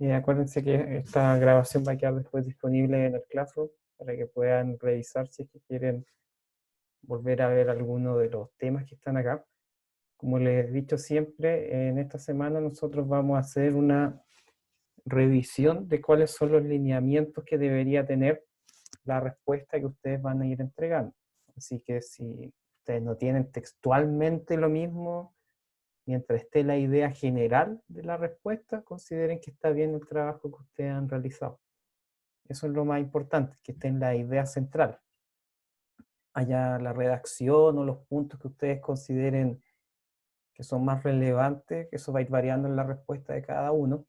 Y acuérdense que esta grabación va a quedar después disponible en el Classroom para que puedan revisar si es que quieren volver a ver alguno de los temas que están acá. Como les he dicho siempre, en esta semana nosotros vamos a hacer una revisión de cuáles son los lineamientos que debería tener la respuesta que ustedes van a ir entregando. Así que si ustedes no tienen textualmente lo mismo, mientras esté la idea general de la respuesta, consideren que está bien el trabajo que ustedes han realizado. Eso es lo más importante, que esté en la idea central. Haya la redacción o los puntos que ustedes consideren que son más relevantes, que eso va a ir variando en la respuesta de cada uno,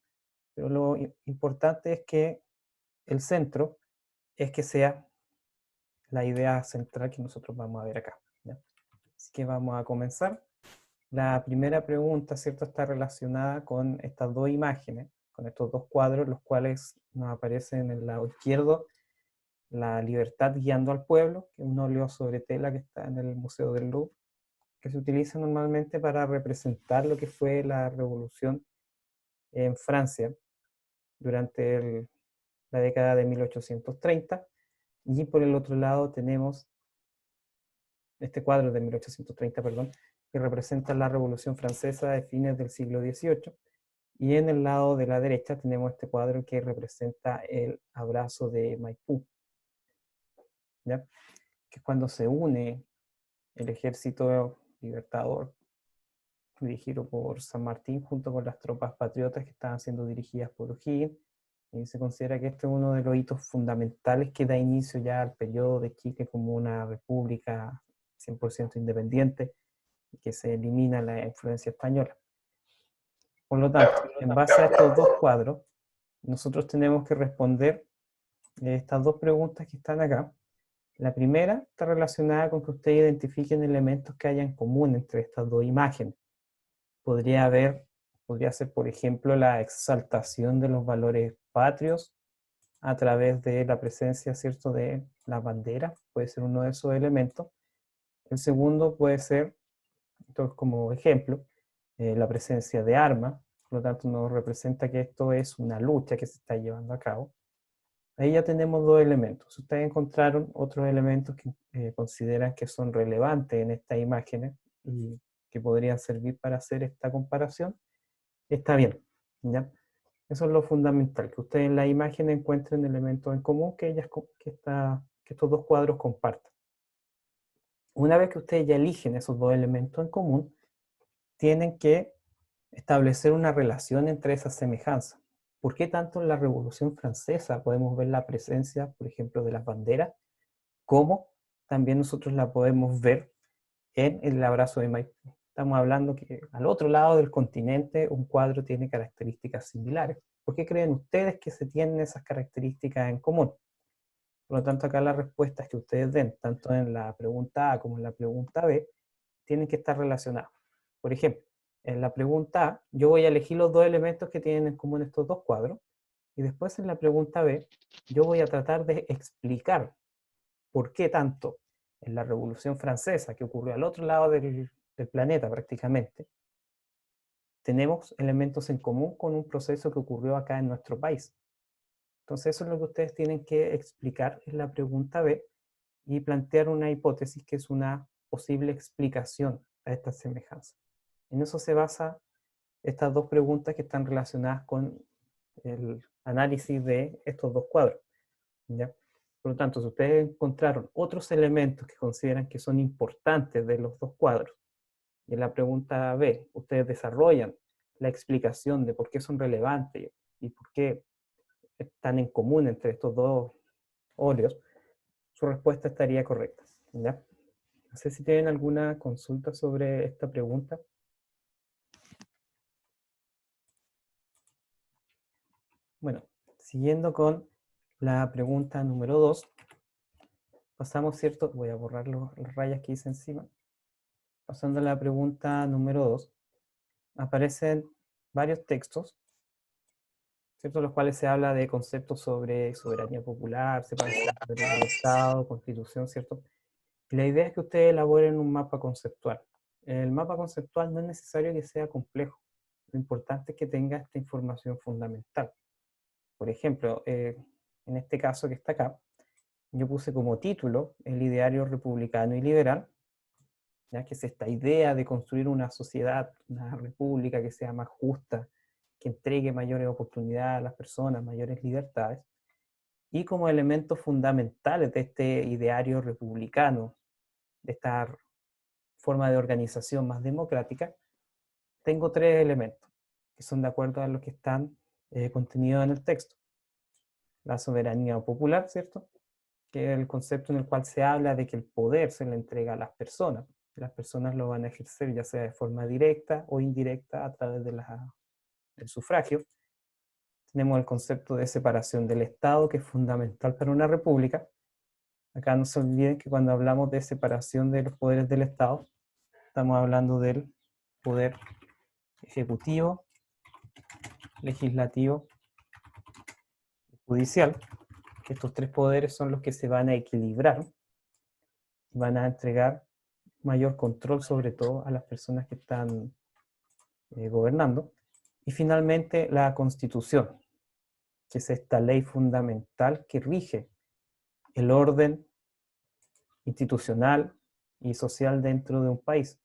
pero lo importante es que el centro es que sea la idea central que nosotros vamos a ver acá, ¿ya? Así que vamos a comenzar. La primera pregunta, ¿cierto?, está relacionada con estas dos imágenes, con estos dos cuadros, los cuales nos aparecen en el lado izquierdo: La libertad guiando al pueblo, que es un óleo sobre tela que está en el Museo del Louvre, que se utiliza normalmente para representar lo que fue la revolución en Francia durante la década de 1830. Y por el otro lado tenemos este cuadro de 1830, perdón, que representa la Revolución Francesa de fines del siglo XVIII. Y en el lado de la derecha tenemos este cuadro que representa el abrazo de Maipú, ¿ya?, que es cuando se une el ejército libertador dirigido por San Martín junto con las tropas patriotas que estaban siendo dirigidas por O'Higgins. Y se considera que este es uno de los hitos fundamentales que da inicio ya al periodo de Chile como una república 100% independiente y que se elimina la influencia española. Por lo tanto, en base a estos dos cuadros, nosotros tenemos que responder estas dos preguntas que están acá. La primera está relacionada con que ustedes identifiquen elementos que haya en común entre estas dos imágenes. Podría ser, por ejemplo, la exaltación de los valores patrios a través de la presencia, ¿cierto?, de las banderas, puede ser uno de esos elementos. El segundo puede ser, entonces, como ejemplo, la presencia de armas, por lo tanto nos representa que esto es una lucha que se está llevando a cabo. Ahí ya tenemos dos elementos. Si ustedes encontraron otros elementos que consideran que son relevantes en estas imágenes y que podrían servir para hacer esta comparación, está bien, ¿ya? Eso es lo fundamental, que ustedes en la imagen encuentren elementos en común que estos dos cuadros compartan. Una vez que ustedes ya eligen esos dos elementos en común, tienen que establecer una relación entre esas semejanzas. ¿Por qué tanto en la Revolución Francesa podemos ver la presencia, por ejemplo, de las banderas, como también nosotros la podemos ver en el abrazo de Maipú? Estamos hablando que al otro lado del continente un cuadro tiene características similares. ¿Por qué creen ustedes que se tienen esas características en común? Por lo tanto, acá las respuestas que ustedes den, tanto en la pregunta A como en la pregunta B, tienen que estar relacionadas. Por ejemplo, en la pregunta A, yo voy a elegir los dos elementos que tienen en común estos dos cuadros, y después en la pregunta B, yo voy a tratar de explicar por qué tanto en la Revolución Francesa, que ocurrió al otro lado del planeta prácticamente, tenemos elementos en común con un proceso que ocurrió acá en nuestro país. Entonces eso es lo que ustedes tienen que explicar en la pregunta B y plantear una hipótesis que es una posible explicación a esta semejanza. En eso se basa estas dos preguntas que están relacionadas con el análisis de estos dos cuadros, ¿ya? Por lo tanto, si ustedes encontraron otros elementos que consideran que son importantes de los dos cuadros, y en la pregunta B ustedes desarrollan la explicación de por qué son relevantes y por qué están en común entre estos dos óleos, su respuesta estaría correcta, ¿ya? No sé si tienen alguna consulta sobre esta pregunta. Bueno, siguiendo con la pregunta número 2, pasamos, ¿cierto? Voy a borrar las rayas que hice encima. Pasando a la pregunta número 2, aparecen varios textos, ¿cierto?, en los cuales se habla de conceptos sobre soberanía popular, separación del Estado, constitución, ¿cierto? Y la idea es que ustedes elaboren un mapa conceptual. El mapa conceptual no es necesario que sea complejo. Lo importante es que tenga esta información fundamental. Por ejemplo, en este caso que está acá, yo puse como título el ideario republicano y liberal, ya que es esta idea de construir una sociedad, una república que sea más justa, que entregue mayores oportunidades a las personas, mayores libertades, y como elementos fundamentales de este ideario republicano, de esta forma de organización más democrática, tengo tres elementos que son de acuerdo a los que están contenidos en el texto. La soberanía popular, ¿cierto? Que es el concepto en el cual se habla de que el poder se le entrega a las personas. Las personas lo van a ejercer ya sea de forma directa o indirecta a través del sufragio. Tenemos el concepto de separación del Estado, que es fundamental para una república. Acá no se olviden que cuando hablamos de separación de los poderes del Estado, estamos hablando del poder ejecutivo, legislativo y judicial, que estos tres poderes son los que se van a equilibrar, van a entregar mayor control sobre todo a las personas que están gobernando. Y finalmente la Constitución, que es esta ley fundamental que rige el orden institucional y social dentro de un país.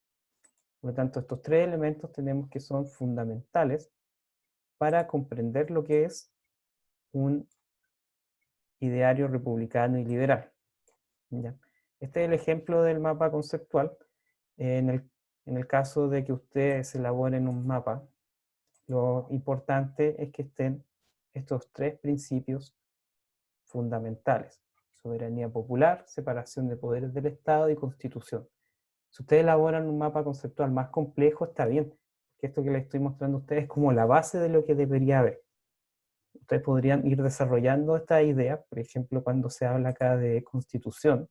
Por lo tanto, estos tres elementos tenemos que son fundamentales para comprender lo que es un ideario republicano y liberal. ¿Ya? Este es el ejemplo del mapa conceptual. En el caso de que ustedes elaboren un mapa, lo importante es que estén estos tres principios fundamentales: soberanía popular, separación de poderes del Estado y constitución. Si ustedes elaboran un mapa conceptual más complejo, está bien, que esto que les estoy mostrando a ustedes es como la base de lo que debería haber. Ustedes podrían ir desarrollando esta idea, por ejemplo, cuando se habla acá de constitución,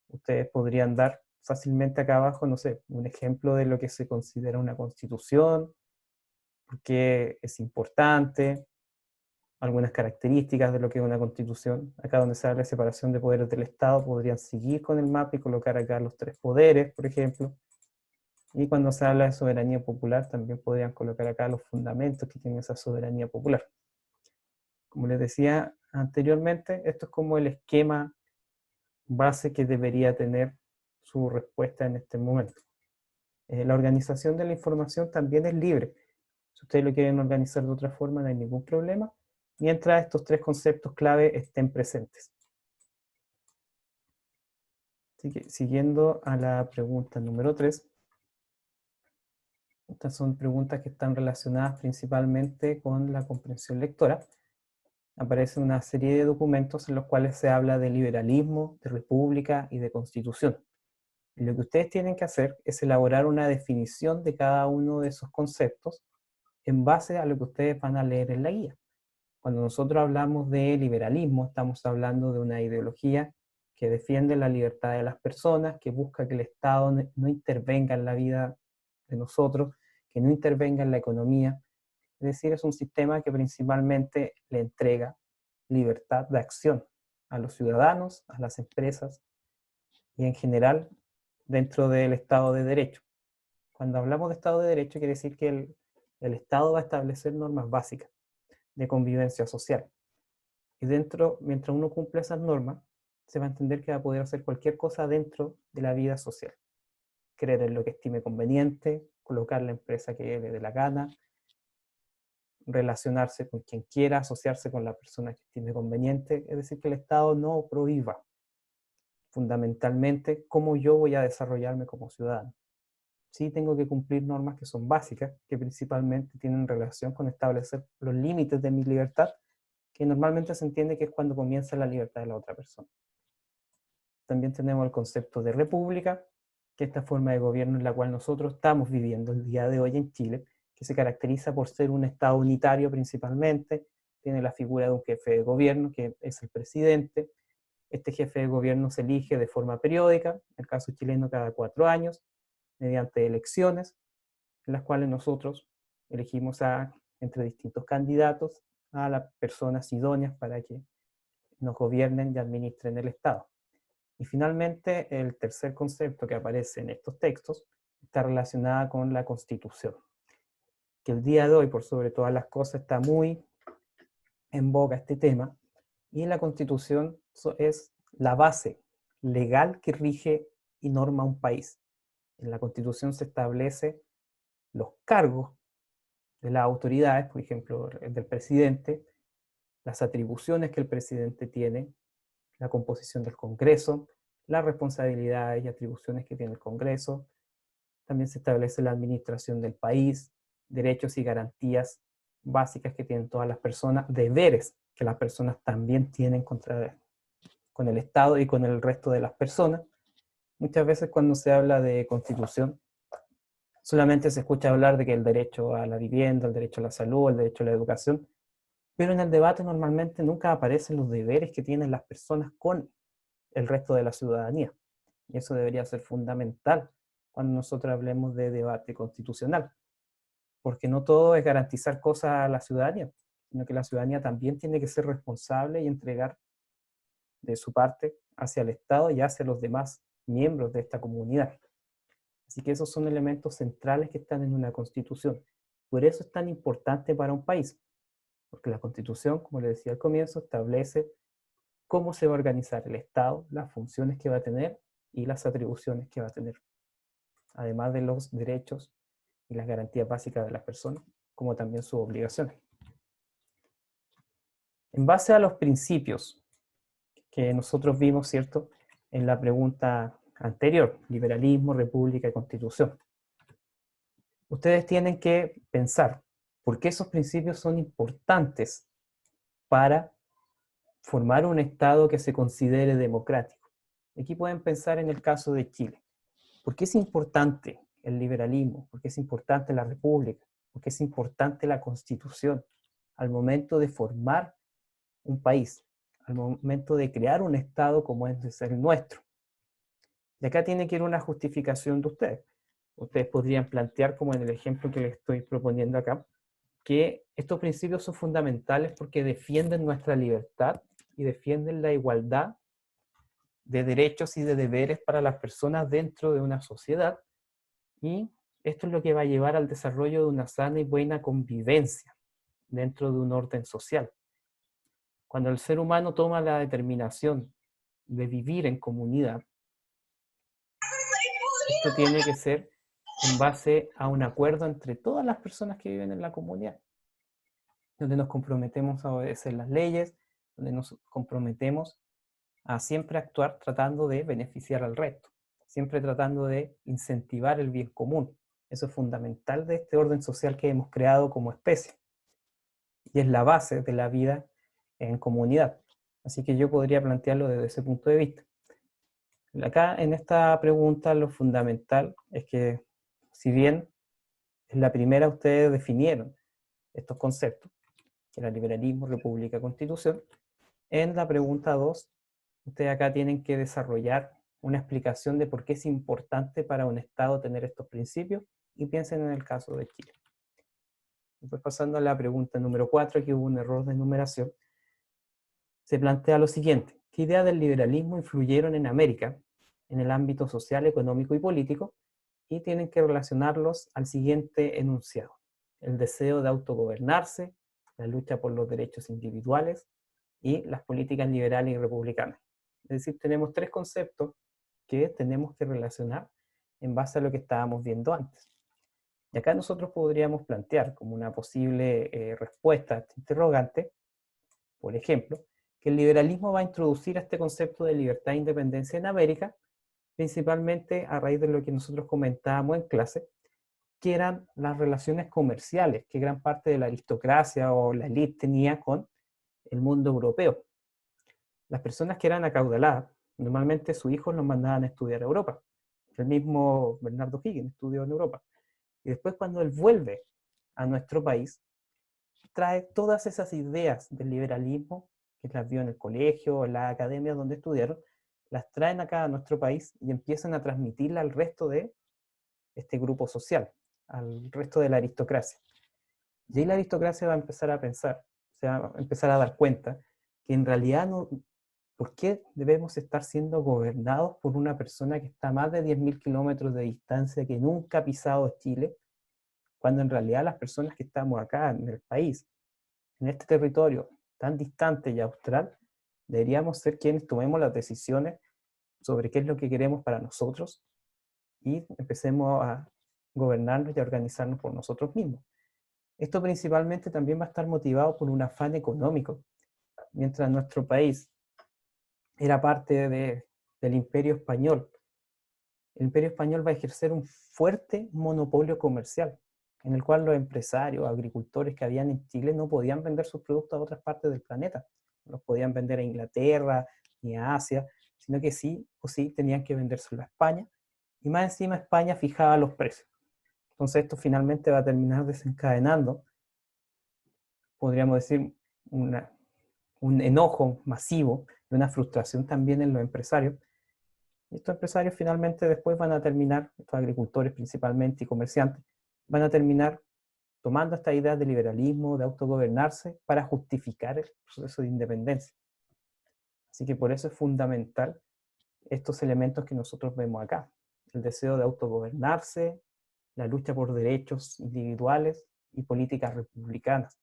ustedes podrían dar fácilmente acá abajo, no sé, un ejemplo de lo que se considera una constitución, por qué es importante, algunas características de lo que es una constitución. Acá donde se habla de separación de poderes del Estado, podrían seguir con el mapa y colocar acá los tres poderes, por ejemplo. Y cuando se habla de soberanía popular, también podrían colocar acá los fundamentos que tiene esa soberanía popular. Como les decía anteriormente, esto es como el esquema base que debería tener su respuesta en este momento. La organización de la información también es libre. Si ustedes lo quieren organizar de otra forma, no hay ningún problema, mientras estos tres conceptos clave estén presentes. Así que, siguiendo a la pregunta número 3, estas son preguntas que están relacionadas principalmente con la comprensión lectora. Aparece una serie de documentos en los cuales se habla de liberalismo, de república y de constitución. Y lo que ustedes tienen que hacer es elaborar una definición de cada uno de esos conceptos en base a lo que ustedes van a leer en la guía. Cuando nosotros hablamos de liberalismo, estamos hablando de una ideología que defiende la libertad de las personas, que busca que el Estado no intervenga en la vida de nosotros, que no intervenga en la economía. Es decir, es un sistema que principalmente le entrega libertad de acción a los ciudadanos, a las empresas y en general dentro del Estado de Derecho. Cuando hablamos de Estado de Derecho quiere decir que el Estado va a establecer normas básicas de convivencia social. Y dentro, mientras uno cumple esas normas, se va a entender que va a poder hacer cualquier cosa dentro de la vida social. Creer en lo que estime conveniente, colocar la empresa que le dé la gana, relacionarse con quien quiera, asociarse con la persona que estime conveniente. Es decir, que el Estado no prohíba fundamentalmente cómo yo voy a desarrollarme como ciudadano. Sí tengo que cumplir normas que son básicas, que principalmente tienen relación con establecer los límites de mi libertad, que normalmente se entiende que es cuando comienza la libertad de la otra persona. También tenemos el concepto de república, que es esta forma de gobierno en la cual nosotros estamos viviendo el día de hoy en Chile, que se caracteriza por ser un Estado unitario principalmente, tiene la figura de un jefe de gobierno, que es el presidente. Este jefe de gobierno se elige de forma periódica, en el caso chileno cada 4 años, mediante elecciones, en las cuales nosotros elegimos entre distintos candidatos a las personas idóneas para que nos gobiernen y administren el Estado. Y finalmente, el tercer concepto que aparece en estos textos está relacionado con la Constitución, que el día de hoy, por sobre todas las cosas, está muy en boga este tema, y la Constitución es la base legal que rige y norma un país. En la Constitución se establece los cargos de las autoridades, por ejemplo, el del presidente, las atribuciones que el presidente tiene, la composición del Congreso, las responsabilidades y atribuciones que tiene el Congreso. También se establece la administración del país, derechos y garantías básicas que tienen todas las personas, deberes que las personas también tienen con el Estado y con el resto de las personas. Muchas veces cuando se habla de constitución, solamente se escucha hablar de que el derecho a la vivienda, el derecho a la salud, el derecho a la educación, pero en el debate normalmente nunca aparecen los deberes que tienen las personas con el resto de la ciudadanía. Y eso debería ser fundamental cuando nosotros hablemos de debate constitucional, porque no todo es garantizar cosas a la ciudadanía, sino que la ciudadanía también tiene que ser responsable y entregar de su parte hacia el Estado y hacia los demás miembros de esta comunidad. Así que esos son elementos centrales que están en una constitución. Por eso es tan importante para un país, porque la constitución, como le decía al comienzo, establece cómo se va a organizar el Estado, las funciones que va a tener y las atribuciones que va a tener, además de los derechos y las garantías básicas de las personas, como también sus obligaciones. En base a los principios que nosotros vimos, ¿cierto?, en la pregunta anterior, liberalismo, república y constitución, ustedes tienen que pensar por qué esos principios son importantes para formar un Estado que se considere democrático. Aquí pueden pensar en el caso de Chile. ¿Por qué es importante el liberalismo? ¿Por qué es importante la república? ¿Por qué es importante la constitución al momento de formar un país, al momento de crear un Estado como es de ser el nuestro? Y acá tiene que ir una justificación de ustedes. Ustedes podrían plantear, como en el ejemplo que les estoy proponiendo acá, que estos principios son fundamentales porque defienden nuestra libertad y defienden la igualdad de derechos y de deberes para las personas dentro de una sociedad, y esto es lo que va a llevar al desarrollo de una sana y buena convivencia dentro de un orden social. Cuando el ser humano toma la determinación de vivir en comunidad, esto tiene que ser en base a un acuerdo entre todas las personas que viven en la comunidad, donde nos comprometemos a obedecer las leyes, donde nos comprometemos a siempre actuar tratando de beneficiar al resto, siempre tratando de incentivar el bien común. Eso es fundamental de este orden social que hemos creado como especie, y es la base de la vida en comunidad. Así que yo podría plantearlo desde ese punto de vista. Acá en esta pregunta lo fundamental es que, si bien en la primera ustedes definieron estos conceptos, que era liberalismo, república, constitución, en la pregunta 2, ustedes acá tienen que desarrollar una explicación de por qué es importante para un Estado tener estos principios, y piensen en el caso de Chile. Después, pasando a la pregunta número 4, aquí hubo un error de numeración, se plantea lo siguiente: ¿qué ideas del liberalismo influyeron en América en el ámbito social, económico y político? Y tienen que relacionarlos al siguiente enunciado: el deseo de autogobernarse, la lucha por los derechos individuales y las políticas liberales y republicanas. Es decir, tenemos tres conceptos que tenemos que relacionar en base a lo que estábamos viendo antes. Y acá nosotros podríamos plantear como una posible respuesta a este interrogante, por ejemplo, que el liberalismo va a introducir este concepto de libertad e independencia en América, principalmente a raíz de lo que nosotros comentábamos en clase, que eran las relaciones comerciales que gran parte de la aristocracia o la élite tenía con el mundo europeo. Las personas que eran acaudaladas, normalmente sus hijos los mandaban a estudiar a Europa. El mismo Bernardo Higgins estudió en Europa. Y después, cuando él vuelve a nuestro país, trae todas esas ideas del liberalismo que las vio en el colegio, en la academia donde estudiaron, las traen acá a nuestro país y empiezan a transmitirla al resto de este grupo social, al resto de la aristocracia. Y ahí la aristocracia va a empezar a pensar, se va a empezar a dar cuenta que en realidad no, ¿por qué debemos estar siendo gobernados por una persona que está a más de 10.000 kilómetros de distancia, que nunca ha pisado Chile, cuando en realidad las personas que estamos acá en el país, en este territorio, tan distante y austral, deberíamos ser quienes tomemos las decisiones sobre qué es lo que queremos para nosotros y empecemos a gobernarnos y a organizarnos por nosotros mismos. Esto principalmente también va a estar motivado por un afán económico. Mientras nuestro país era parte del Imperio Español, el Imperio Español va a ejercer un fuerte monopolio comercial, en el cual los empresarios, agricultores que habían en Chile no podían vender sus productos a otras partes del planeta. No los podían vender a Inglaterra ni a Asia, sino que sí o sí tenían que vendérselo a España, y más encima España fijaba los precios. Entonces esto finalmente va a terminar desencadenando, podríamos decir, un enojo masivo y una frustración también en los empresarios. Y estos empresarios finalmente después van a terminar, estos agricultores principalmente y comerciantes, van a terminar tomando esta idea de liberalismo, de autogobernarse, para justificar el proceso de independencia. Así que por eso es fundamental estos elementos que nosotros vemos acá. El deseo de autogobernarse, la lucha por derechos individuales y políticas republicanas.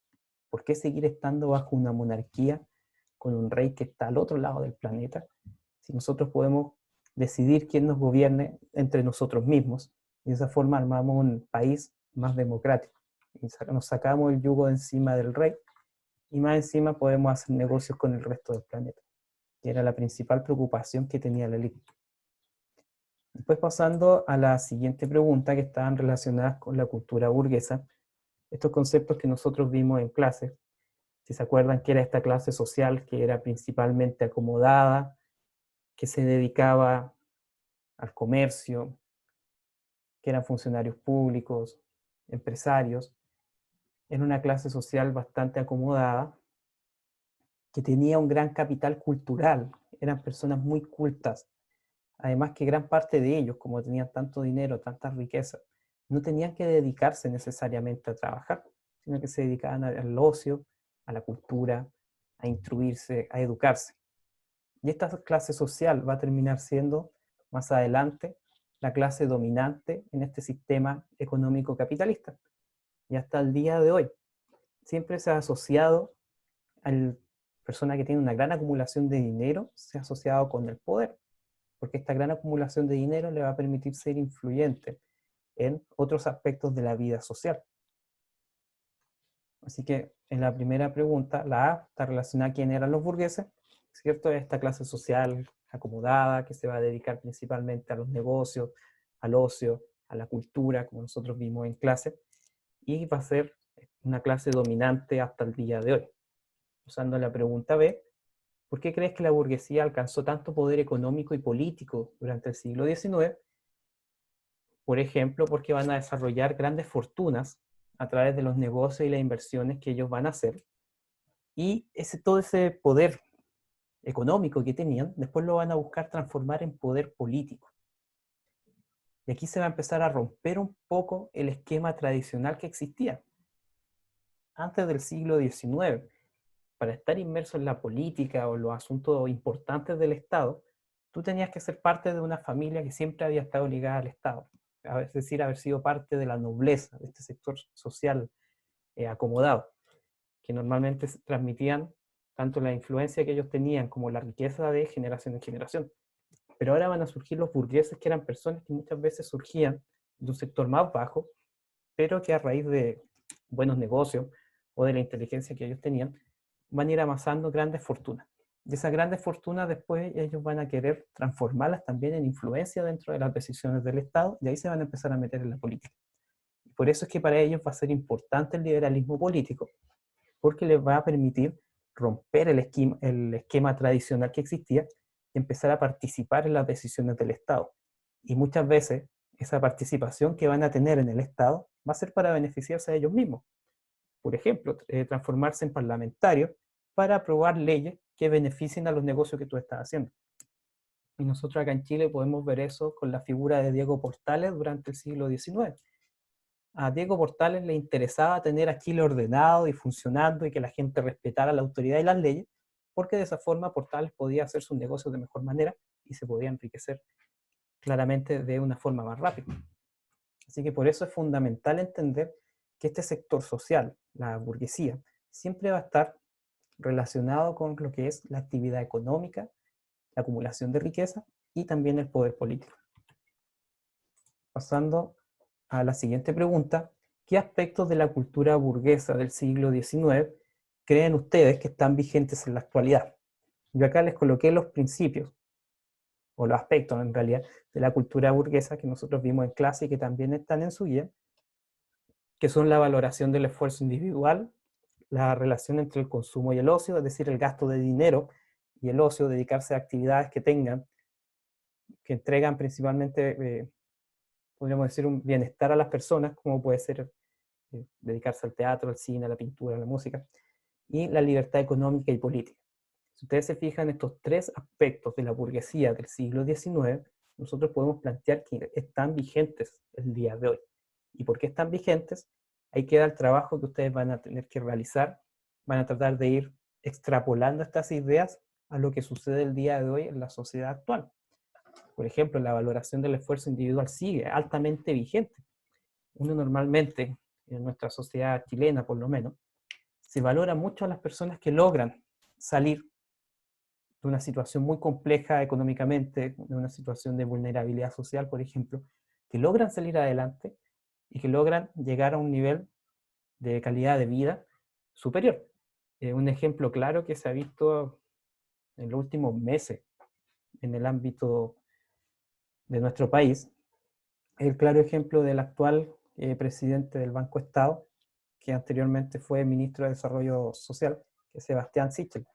¿Por qué seguir estando bajo una monarquía con un rey que está al otro lado del planeta, si nosotros podemos decidir quién nos gobierne entre nosotros mismos? Y de esa forma armamos un país más democrático. Y nos sacamos el yugo de encima del rey, y más encima podemos hacer negocios con el resto del planeta, que era la principal preocupación que tenía la élite. Después, pasando a la siguiente pregunta, que estaban relacionadas con la cultura burguesa, estos conceptos que nosotros vimos en clase, si se acuerdan, que era esta clase social que era principalmente acomodada, que se dedicaba al comercio, que eran funcionarios públicos, empresarios, era una clase social bastante acomodada, que tenía un gran capital cultural, eran personas muy cultas. Además que gran parte de ellos, como tenían tanto dinero, tanta riqueza, no tenían que dedicarse necesariamente a trabajar, sino que se dedicaban al ocio, a la cultura, a instruirse, a educarse. Y esta clase social va a terminar siendo, más adelante, la clase dominante en este sistema económico capitalista. Y hasta el día de hoy, siempre se ha asociado a la persona que tiene una gran acumulación de dinero, se ha asociado con el poder, porque esta gran acumulación de dinero le va a permitir ser influyente en otros aspectos de la vida social. Así que en la primera pregunta, la A está relacionada a quién eran los burgueses, ¿cierto? Esta clase social acomodada que se va a dedicar principalmente a los negocios, al ocio, a la cultura, como nosotros vimos en clase, y va a ser una clase dominante hasta el día de hoy. Usando la pregunta B, ¿por qué crees que la burguesía alcanzó tanto poder económico y político durante el siglo XIX? Por ejemplo, porque van a desarrollar grandes fortunas a través de los negocios y las inversiones que ellos van a hacer. Y todo ese poder económico que tenían, después lo van a buscar transformar en poder político. Y aquí se va a empezar a romper un poco el esquema tradicional que existía. Antes del siglo XIX, para estar inmerso en la política o los asuntos importantes del Estado, tú tenías que ser parte de una familia que siempre había estado ligada al Estado. Es decir, haber sido parte de la nobleza, de este sector social acomodado, que normalmente transmitían tanto la influencia que ellos tenían como la riqueza de generación en generación. Pero ahora van a surgir los burgueses, que eran personas que muchas veces surgían de un sector más bajo, pero que a raíz de buenos negocios o de la inteligencia que ellos tenían, van a ir amasando grandes fortunas. Y esas grandes fortunas después ellos van a querer transformarlas también en influencia dentro de las decisiones del Estado, y ahí se van a empezar a meter en la política. Y por eso es que para ellos va a ser importante el liberalismo político, porque les va a permitir romper el esquema tradicional que existía y empezar a participar en las decisiones del Estado. Y muchas veces esa participación que van a tener en el Estado va a ser para beneficiarse a ellos mismos. Por ejemplo, transformarse en parlamentarios para aprobar leyes que beneficien a los negocios que tú estás haciendo. Y nosotros acá en Chile podemos ver eso con la figura de Diego Portales durante el siglo XIX. A Diego Portales le interesaba tener a Chile ordenado y funcionando y que la gente respetara la autoridad y las leyes, porque de esa forma Portales podía hacer sus negocios de mejor manera y se podía enriquecer claramente de una forma más rápida. Así que por eso es fundamental entender que este sector social, la burguesía, siempre va a estar relacionado con lo que es la actividad económica, la acumulación de riqueza y también el poder político. Pasando a la siguiente pregunta, ¿qué aspectos de la cultura burguesa del siglo XIX creen ustedes que están vigentes en la actualidad? Yo acá les coloqué los principios, o los aspectos en realidad, de la cultura burguesa que nosotros vimos en clase y que también están en su guía, que son la valoración del esfuerzo individual, la relación entre el consumo y el ocio, es decir, el gasto de dinero y el ocio, dedicarse a actividades que tengan, que entregan principalmente, podríamos decir, un bienestar a las personas, como puede ser dedicarse al teatro, al cine, a la pintura, a la música, y la libertad económica y política. Si ustedes se fijan, estos tres aspectos de la burguesía del siglo XIX, nosotros podemos plantear que están vigentes el día de hoy. ¿Y por qué están vigentes? Ahí queda el trabajo que ustedes van a tener que realizar, van a tratar de ir extrapolando estas ideas a lo que sucede el día de hoy en la sociedad actual. Por ejemplo, la valoración del esfuerzo individual sigue altamente vigente. Uno normalmente, en nuestra sociedad chilena por lo menos, se valora mucho a las personas que logran salir de una situación muy compleja económicamente, de una situación de vulnerabilidad social, por ejemplo, que logran salir adelante y que logran llegar a un nivel de calidad de vida superior. Un ejemplo claro que se ha visto en los últimos meses en el ámbito de nuestro país, es el claro ejemplo del actual presidente del Banco Estado, que anteriormente fue ministro de Desarrollo Social, que es Sebastián Sichel,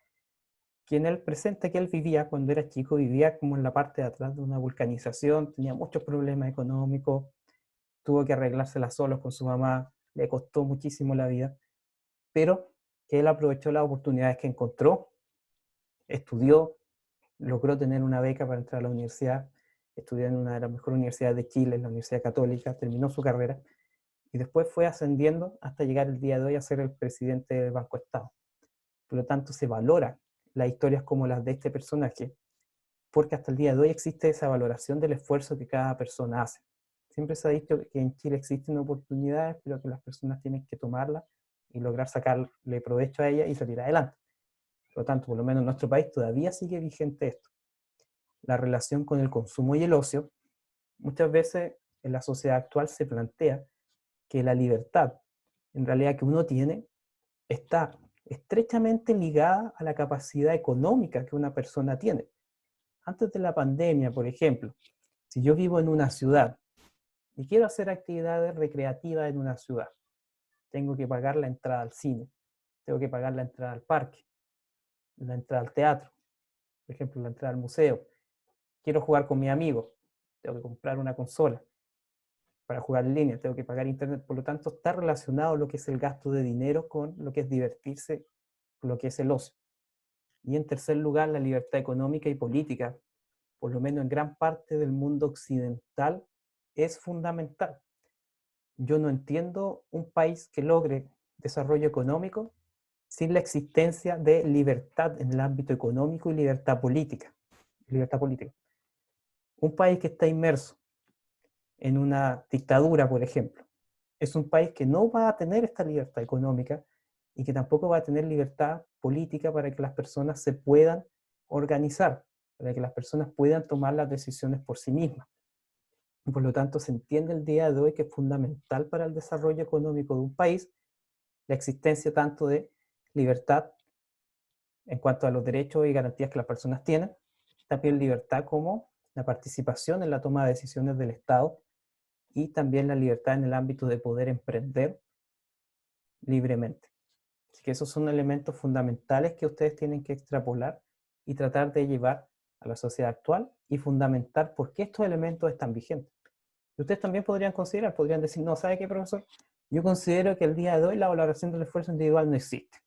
quien él presenta que él vivía, cuando era chico, vivía como en la parte de atrás de una vulcanización, tenía muchos problemas económicos, tuvo que arreglársela solo con su mamá, le costó muchísimo la vida, pero que él aprovechó las oportunidades que encontró, estudió, logró tener una beca para entrar a la universidad, estudió en una de las mejores universidades de Chile, en la Universidad Católica, terminó su carrera, y después fue ascendiendo hasta llegar el día de hoy a ser el presidente del Banco Estado. Por lo tanto, se valora las historias como las de este personaje, porque hasta el día de hoy existe esa valoración del esfuerzo que cada persona hace. Siempre se ha dicho que en Chile existen oportunidades, pero que las personas tienen que tomarlas y lograr sacarle provecho a ellas y salir adelante. Por lo tanto, por lo menos en nuestro país todavía sigue vigente esto. La relación con el consumo y el ocio, muchas veces en la sociedad actual se plantea que la libertad, en realidad que uno tiene, está estrechamente ligada a la capacidad económica que una persona tiene. Antes de la pandemia, por ejemplo, si yo vivo en una ciudad y quiero hacer actividades recreativas en una ciudad, tengo que pagar la entrada al cine, tengo que pagar la entrada al parque, la entrada al teatro, por ejemplo, la entrada al museo. Quiero jugar con mis amigos, tengo que comprar una consola para jugar en línea, tengo que pagar internet. Por lo tanto, está relacionado lo que es el gasto de dinero con lo que es divertirse, con lo que es el ocio. Y en tercer lugar, la libertad económica y política, por lo menos en gran parte del mundo occidental, es fundamental. Yo no entiendo un país que logre desarrollo económico sin la existencia de libertad en el ámbito económico y libertad política. Libertad política. Un país que está inmerso en una dictadura, por ejemplo, es un país que no va a tener esta libertad económica y que tampoco va a tener libertad política para que las personas se puedan organizar, para que las personas puedan tomar las decisiones por sí mismas. Por lo tanto, se entiende el día de hoy que es fundamental para el desarrollo económico de un país la existencia tanto de libertad en cuanto a los derechos y garantías que las personas tienen, también libertad como la participación en la toma de decisiones del Estado y también la libertad en el ámbito de poder emprender libremente. Así que esos son elementos fundamentales que ustedes tienen que extrapolar y tratar de llevar a la sociedad actual y fundamentar por qué estos elementos están vigentes. Y ustedes también podrían considerar, podrían decir, no, ¿sabe qué, profesor? Yo considero que el día de hoy la valoración del esfuerzo individual no existe.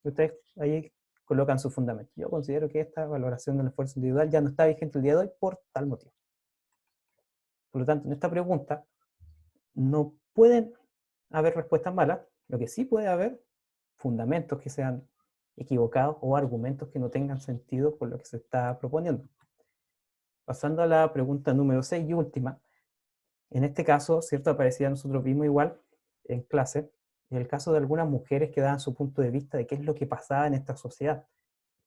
Y ustedes ahí colocan su fundamento. Yo considero que esta valoración del esfuerzo individual ya no está vigente el día de hoy por tal motivo. Por lo tanto, en esta pregunta no pueden haber respuestas malas, lo que sí puede haber fundamentos que sean equivocados o argumentos que no tengan sentido por lo que se está proponiendo. Pasando a la pregunta número 6 y última, en este caso, ¿cierto? Aparecía nosotros mismos igual en clase, en el caso de algunas mujeres que daban su punto de vista de qué es lo que pasaba en esta sociedad,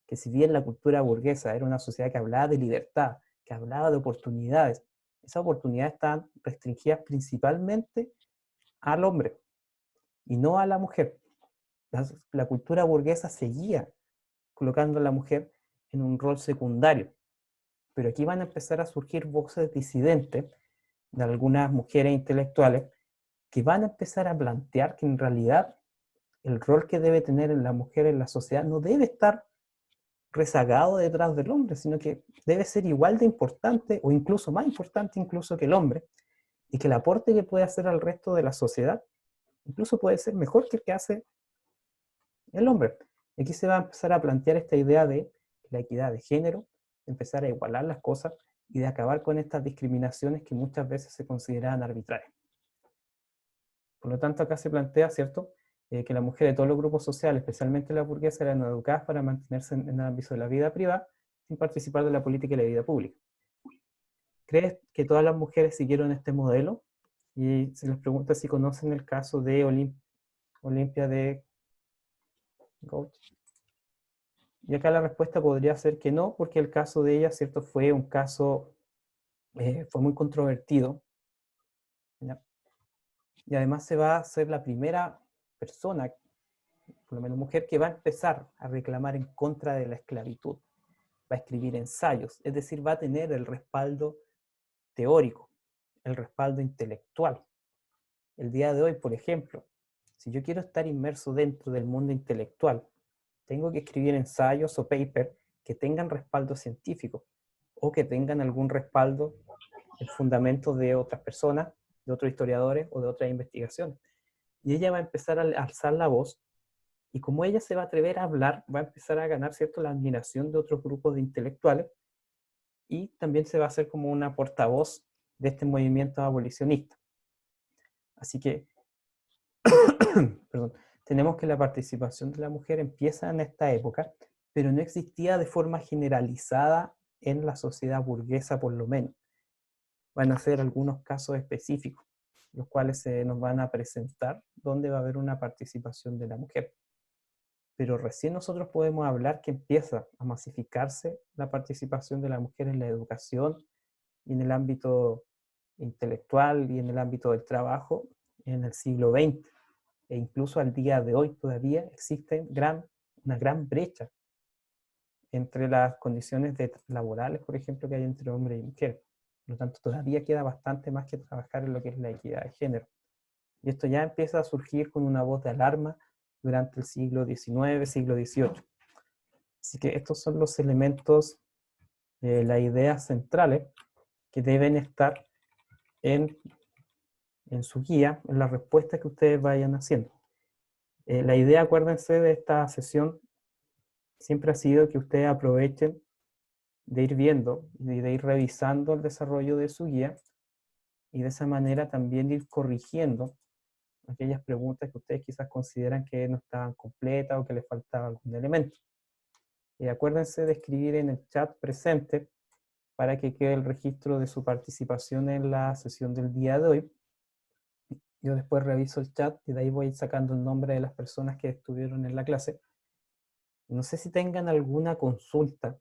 que si bien la cultura burguesa era una sociedad que hablaba de libertad, que hablaba de oportunidades, esas oportunidades estaban restringidas principalmente al hombre y no a la mujer. La cultura burguesa seguía colocando a la mujer en un rol secundario, pero aquí van a empezar a surgir voces disidentes de algunas mujeres intelectuales que van a empezar a plantear que en realidad el rol que debe tener la mujer en la sociedad no debe estar rezagado detrás del hombre, sino que debe ser igual de importante o incluso más importante incluso que el hombre, y que el aporte que puede hacer al resto de la sociedad incluso puede ser mejor que el que hace el hombre. Aquí se va a empezar a plantear esta idea de la equidad de género, de empezar a igualar las cosas y de acabar con estas discriminaciones que muchas veces se consideran arbitrarias. Por lo tanto, acá se plantea, ¿cierto?, que las mujeres de todos los grupos sociales, especialmente las burguesas, eran educadas para mantenerse en el ámbito de la vida privada sin participar de la política y la vida pública. ¿Crees que todas las mujeres siguieron este modelo? Y se les pregunta si conocen el caso de Olimpia de Gouges. Y acá la respuesta podría ser que no, porque el caso de ella, ¿cierto?, fue un caso, fue muy controvertido, ¿ya? Y además se va a ser la primera persona, por lo menos mujer, que va a empezar a reclamar en contra de la esclavitud. Va a escribir ensayos, es decir, va a tener el respaldo teórico, el respaldo intelectual. El día de hoy, por ejemplo, si yo quiero estar inmerso dentro del mundo intelectual, tengo que escribir ensayos o papers que tengan respaldo científico o que tengan algún respaldo en fundamentos de otras personas, de otros historiadores o de otras investigaciones. Y ella va a empezar a alzar la voz y como ella se va a atrever a hablar, va a empezar a ganar, ¿cierto?, la admiración de otros grupos de intelectuales y también se va a hacer como una portavoz de este movimiento abolicionista. Así que, perdón, tenemos que la participación de la mujer empieza en esta época, pero no existía de forma generalizada en la sociedad burguesa por lo menos. Van a ser algunos casos específicos, los cuales se nos van a presentar, donde va a haber una participación de la mujer. Pero recién nosotros podemos hablar que empieza a masificarse la participación de la mujer en la educación y en el ámbito intelectual y en el ámbito del trabajo en el siglo XX. E incluso al día de hoy todavía existe una gran brecha entre las condiciones laborales, por ejemplo, que hay entre hombre y mujer. Por lo tanto, todavía queda bastante más que trabajar en lo que es la equidad de género. Y esto ya empieza a surgir con una voz de alarma durante el siglo XIX, siglo XVIII. Así que estos son los elementos, las ideas centrales que deben estar en su guía, en la respuesta que ustedes vayan haciendo. La idea, acuérdense, de esta sesión siempre ha sido que ustedes aprovechen de ir viendo y de ir revisando el desarrollo de su guía y de esa manera también ir corrigiendo aquellas preguntas que ustedes quizás consideran que no estaban completas o que les faltaba algún elemento. Y acuérdense de escribir en el chat presente para que quede el registro de su participación en la sesión del día de hoy. Yo después reviso el chat y de ahí voy sacando el nombre de las personas que estuvieron en la clase. No sé si tengan alguna consulta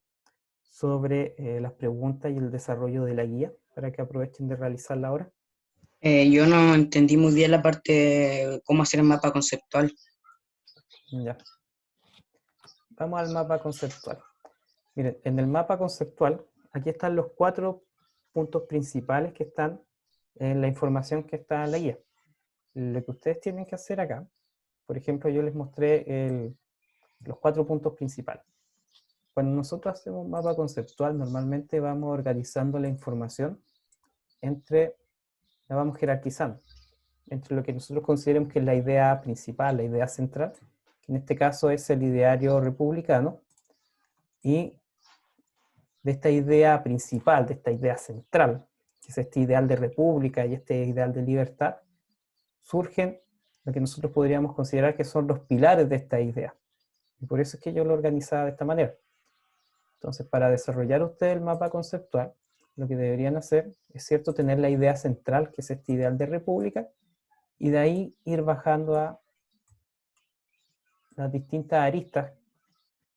sobre las preguntas y el desarrollo de la guía para que aprovechen de realizarla ahora. Yo no entendí muy bien la parte de cómo hacer el mapa conceptual. Ya. Vamos al mapa conceptual. Miren, en el mapa conceptual, aquí están los 4 puntos principales que están en la información que está en la guía. Lo que ustedes tienen que hacer acá, por ejemplo, yo les mostré los 4 puntos principales. Cuando nosotros hacemos un mapa conceptual, normalmente vamos organizando la información la vamos jerarquizando, entre lo que nosotros consideramos que es la idea principal, la idea central, que en este caso es el ideario republicano, y de esta idea principal, de esta idea central, que es este ideal de república y este ideal de libertad, surgen lo que nosotros podríamos considerar que son los pilares de esta idea. Y por eso es que yo lo organizaba de esta manera. Entonces, para desarrollar ustedes el mapa conceptual, lo que deberían hacer es, cierto, tener la idea central, que es este ideal de república, y de ahí ir bajando a las distintas aristas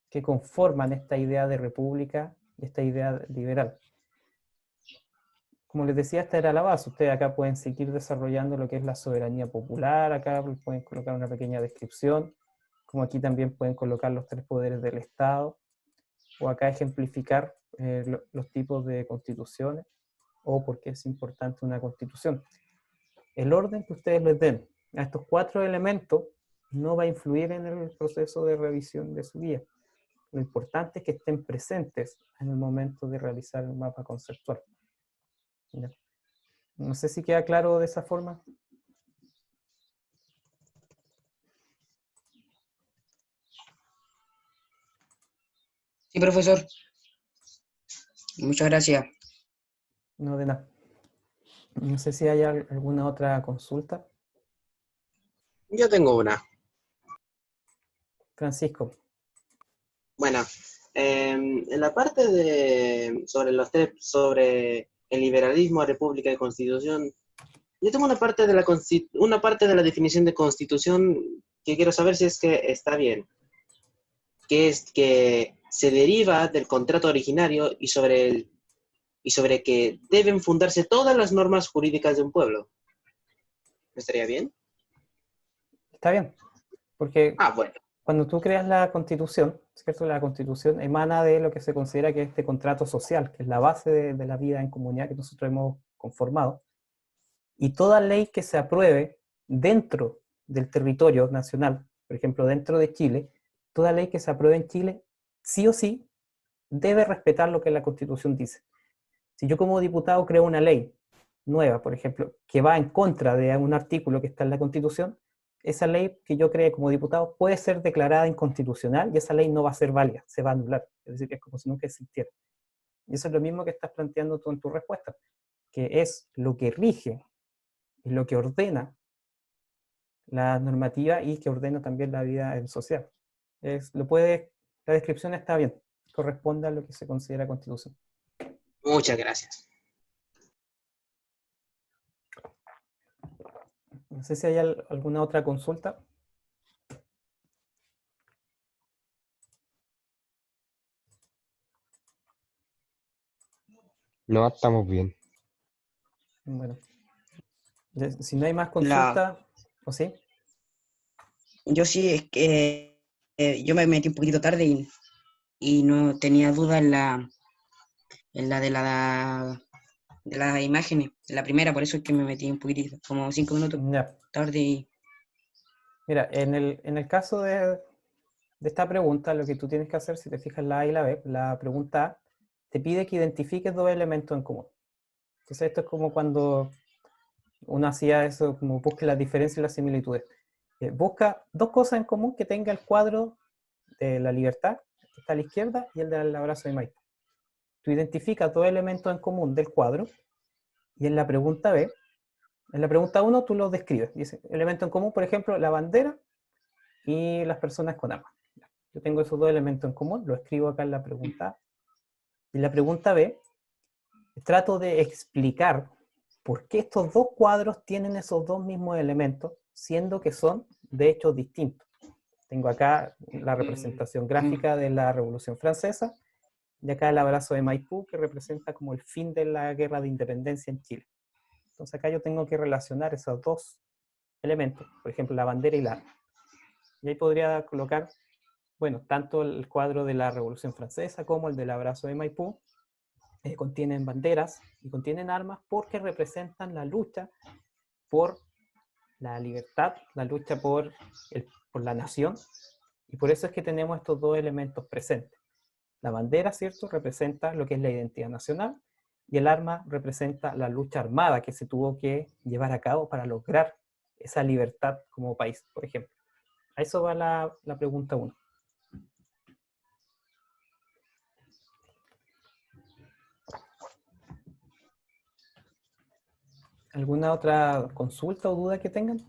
que conforman esta idea de república y esta idea liberal. Como les decía, esta era la base. Ustedes acá pueden seguir desarrollando lo que es la soberanía popular, acá pueden colocar una pequeña descripción, como aquí también pueden colocar los tres poderes del Estado, o acá ejemplificar los tipos de constituciones, o por qué es importante una constitución. El orden que ustedes les den a estos 4 elementos no va a influir en el proceso de revisión de su guía. Lo importante es que estén presentes en el momento de realizar el mapa conceptual. ¿Ya? No sé si queda claro de esa forma. Sí, profesor. Muchas gracias. No, de nada. No sé si hay alguna otra consulta. Yo tengo una. Francisco. Bueno, en la parte sobre el liberalismo, república y constitución, yo tengo una parte de la definición de constitución que quiero saber si es que está bien, que es que se deriva del contrato originario y sobre que deben fundarse todas las normas jurídicas de un pueblo. ¿Estaría bien? Está bien, porque Ah, bueno. cuando tú creas la Constitución, ¿cierto? La Constitución emana de lo que se considera que es este contrato social, que es la base de la vida en comunidad que nosotros hemos conformado. Y toda ley que se apruebe dentro del territorio nacional, por ejemplo, dentro de Chile, toda ley que se apruebe en Chile, sí o sí, debe respetar lo que la Constitución dice. Si yo como diputado creo una ley nueva, por ejemplo, que va en contra de un artículo que está en la Constitución, esa ley que yo cree como diputado puede ser declarada inconstitucional y esa ley no va a ser válida, se va a anular. Es decir, que es como si nunca existiera. Y eso es lo mismo que estás planteando tú en tu respuesta, que es lo que rige y lo que ordena la normativa y que ordena también la vida social. La descripción está bien, corresponde a lo que se considera constitución. Muchas gracias. No sé si hay alguna otra consulta. No, estamos bien. Bueno, si no hay más La, consulta, ¿o sí? yo sí, es que yo me metí un poquito tarde y no tenía duda en la de las imágenes, de la primera, por eso es que me metí un poquitito, como 5 minutos Ya. tarde y Mira, en el caso de esta pregunta, lo que tú tienes que hacer, si te fijas la A y la B, la pregunta A, te pide que identifiques 2 elementos en común. Entonces esto es como cuando uno hacía eso, como busque las diferencias y las similitudes. Busca 2 cosas en común que tenga el cuadro de la libertad, que está a la izquierda, y el del abrazo de Maite. Tú identificas 2 elementos en común del cuadro, y en la pregunta B, en la pregunta 1 tú los describes. Dice, elemento en común, por ejemplo, la bandera y las personas con armas. Yo tengo esos 2 elementos en común, lo escribo acá en la pregunta A. Y en la pregunta B, trato de explicar por qué estos 2 cuadros tienen esos 2 mismos elementos, siendo que son de hechos distintos. Tengo acá la representación gráfica de la Revolución Francesa, y acá el abrazo de Maipú, que representa como el fin de la guerra de independencia en Chile. Entonces acá yo tengo que relacionar esos 2 elementos, por ejemplo, la bandera y la arma. Y ahí podría colocar, bueno, tanto el cuadro de la Revolución Francesa como el del abrazo de Maipú, contienen banderas y contienen armas porque representan la lucha por la libertad, la lucha por la nación, y por eso es que tenemos estos 2 elementos presentes. La bandera, ¿cierto?, representa lo que es la identidad nacional, y el arma representa la lucha armada que se tuvo que llevar a cabo para lograr esa libertad como país, por ejemplo. A eso va la pregunta 1. ¿Alguna otra consulta o duda que tengan?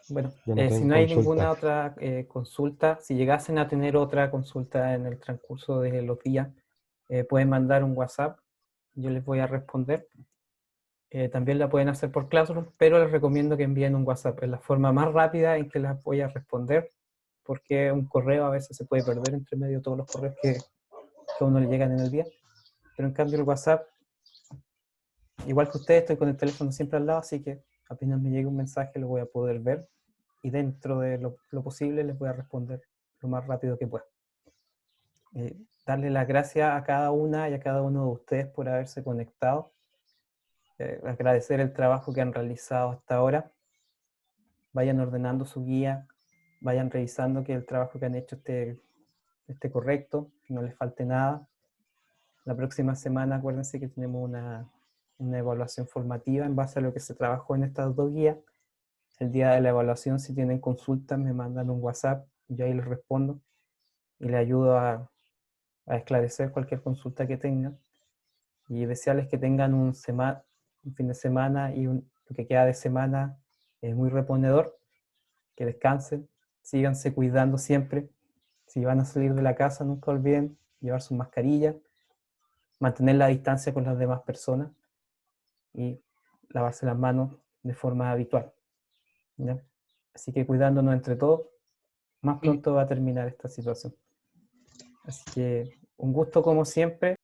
Bueno, Yo no si tengo no hay consulta. ninguna otra consulta, si llegasen a tener otra consulta en el transcurso de los días, pueden mandar un WhatsApp, yo les voy a responder. También la pueden hacer por Classroom, pero les recomiendo que envíen un WhatsApp. Es la forma más rápida en que las voy a responder, porque un correo a veces se puede perder entre medio de todos los correos que a uno le llegan en el día. Pero en cambio el WhatsApp, igual que ustedes, estoy con el teléfono siempre al lado, así que apenas me llegue un mensaje lo voy a poder ver y dentro de lo posible les voy a responder lo más rápido que pueda. Darle las gracias a cada una y a cada uno de ustedes por haberse conectado. Agradecer el trabajo que han realizado hasta ahora. Vayan ordenando su guía, vayan revisando que el trabajo que han hecho esté correcto, que no les falte nada. La próxima semana acuérdense que tenemos una evaluación formativa en base a lo que se trabajó en estas dos guías. El día de la evaluación, si tienen consultas, me mandan un WhatsApp, yo ahí les respondo y les ayudo a esclarecer cualquier consulta que tengan. Y desearles que tengan un fin de semana y lo que queda de semana muy reponedor, que descansen, síganse cuidando siempre. Si van a salir de la casa, nunca olviden llevar su mascarilla, mantener la distancia con las demás personas y lavarse las manos de forma habitual, ¿ya? Así que cuidándonos entre todos, más pronto va a terminar esta situación. Así que un gusto como siempre